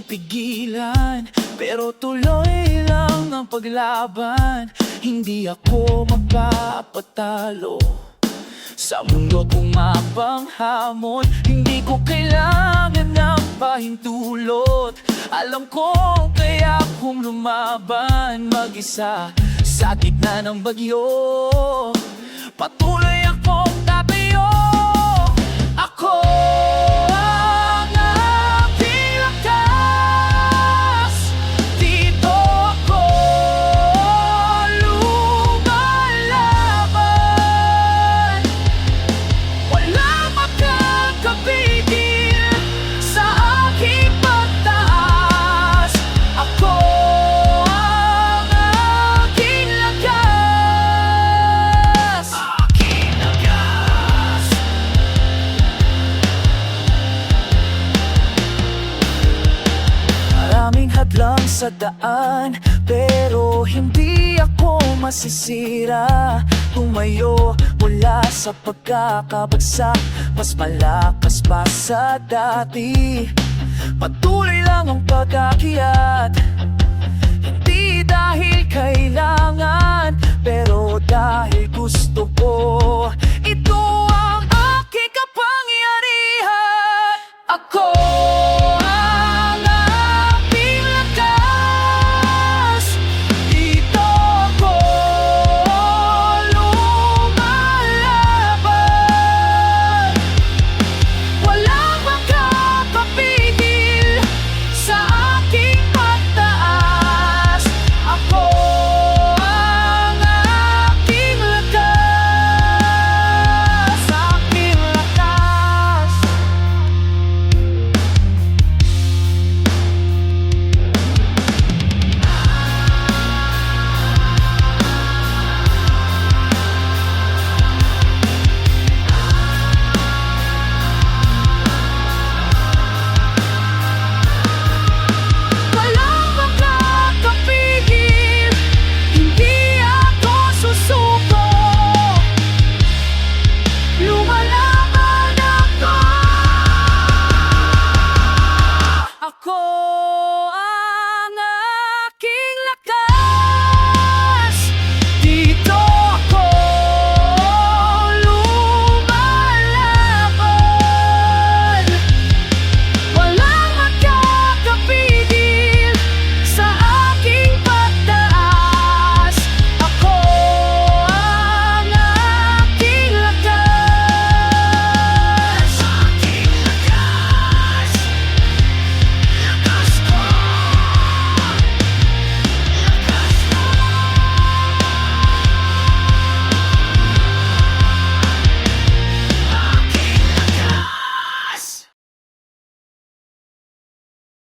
kong pigilan, pero tuloy lang ang paglaban. Hindi ako magpapatalo sa mundo pumapang hamon. Hindi ko kailangan ng pahintulot. Alam ko kaya kung lumaban mag-isa sa gitna ng bagyo. Patuloy akong tatayo. Ako ang aking lakas. Dito ako lumalaban. Walang makakapigil sa aking pagtaas. Ako ang aking lakas. Aking lakas. Maraming hadlang sa daan, pero hindi ako masisira. Tumayo mula sa pagkakabagsak, mas malakas pa sa dati. Patuloy lang ang pag-akyat, hindi dahil kailangan, pero dahil gusto ko. Ito